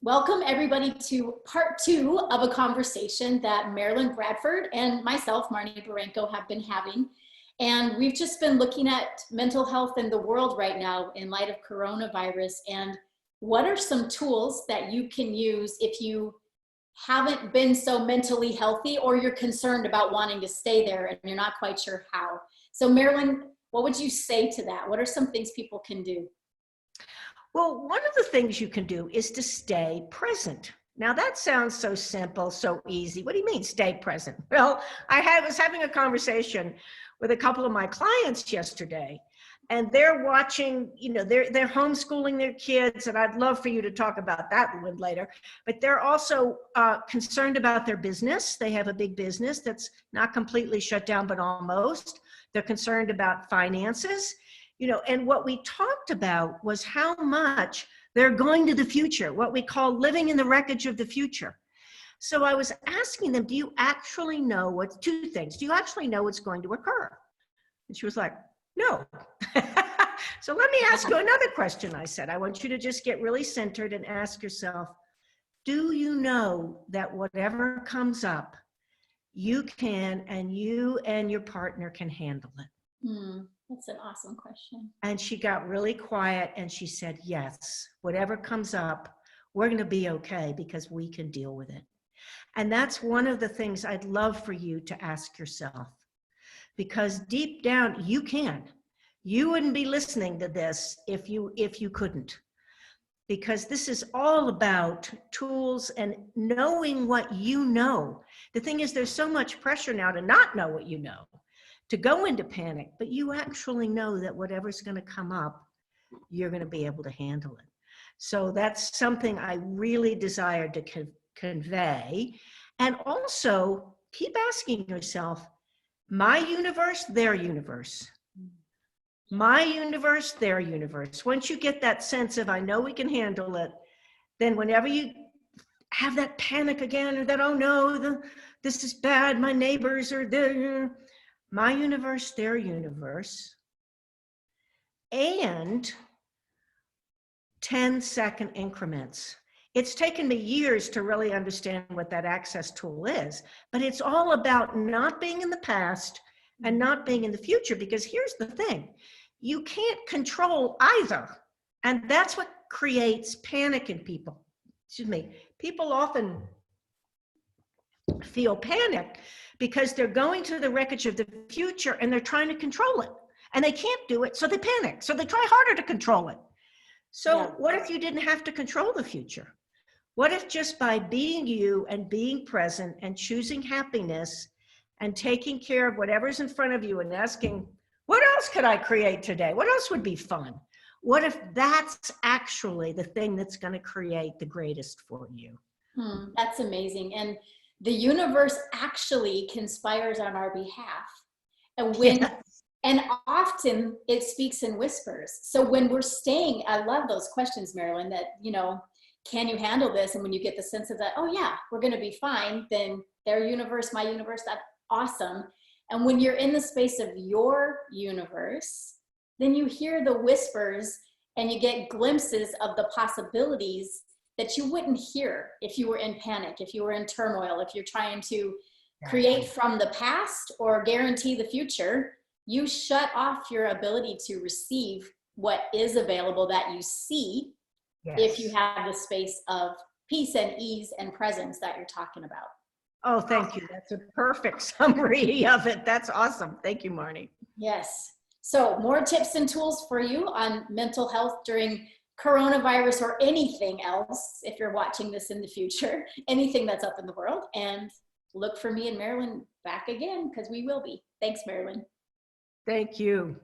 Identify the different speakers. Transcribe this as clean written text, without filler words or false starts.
Speaker 1: Welcome everybody to part two of a conversation that Marilyn Bradford and myself, Marnie Baranko, have been having. And we've just been looking at mental health in the world right now in light of coronavirus, and what are some tools that you can use if you haven't been so mentally healthy or you're concerned about wanting to stay there and you're not quite sure how. So Marilyn, what would you say to that? What are some things people can do?
Speaker 2: Well, one of the things you can do is to stay present. Now that sounds so simple, so easy. What do you mean stay present? Well, was having a conversation with a couple of my clients yesterday, and they're watching, they're homeschooling their kids, and I'd love for you to talk about that a little later, but they're also concerned about their business. They have a big business that's not completely shut down, but almost. They're concerned about finances. And what we talked about was how much they're going to the future, what we call living in the wreckage of the future. So I was asking them, do you actually know two things? Do you actually know what's going to occur? And she was like, no. So let me ask you another question. I said, I want you to just get really centered and ask yourself, do you know that whatever comes up, you can, and you and your partner can handle it?
Speaker 1: That's an awesome question.
Speaker 2: And she got really quiet and she said, yes, whatever comes up, we're going to be okay because we can deal with it. And that's one of the things I'd love for you to ask yourself, because deep down you can. You wouldn't be listening to this if you couldn't, because this is all about tools and knowing what you know. The thing is, there's so much pressure now to not know what you know, to go into panic, but you actually know that whatever's going to come up, you're going to be able to handle it. So that's something I really desire to convey. And also keep asking yourself, my universe, their universe. My universe, their universe. Once you get that sense of, I know we can handle it, then whenever you have that panic again, or that, oh no, this is bad, my neighbors are there, my universe, their universe, and 10-second increments. It's taken me years to really understand what that access tool is, but it's all about not being in the past and not being in the future, because here's the thing, you can't control either. And that's what creates panic in people. Excuse me. People often feel panic because they're going to the wreckage of the future and they're trying to control it, and they can't do it, so they panic, so they try harder to control it. So what if you didn't have to control the future? What if just by being you and being present and choosing happiness and taking care of whatever's in front of you and asking, what else could I create today? What else would be fun? What if that's actually the thing that's going to create the greatest for you?
Speaker 1: That's amazing. And the universe actually conspires on our behalf. And and often it speaks in whispers. So when we're staying, I love those questions, Marilyn, that, can you handle this? And when you get the sense of that, oh yeah, we're going to be fine, then their universe, my universe, that's awesome. And when you're in the space of your universe, then you hear the whispers and you get glimpses of the possibilities that you wouldn't hear if you were in panic, if you were in turmoil, if you're trying to create from the past or guarantee the future. You shut off your ability to receive what is available that you see if you have the space of peace and ease and presence that you're talking about.
Speaker 2: Oh, thank you. That's a perfect summary of it. That's awesome. Thank you, Marnie.
Speaker 1: Yes. So more tips and tools for you on mental health during coronavirus or anything else, if you're watching this in the future, anything that's up in the world. And look for me and Marilyn back again, because we will be. Thanks, Marilyn.
Speaker 2: Thank you.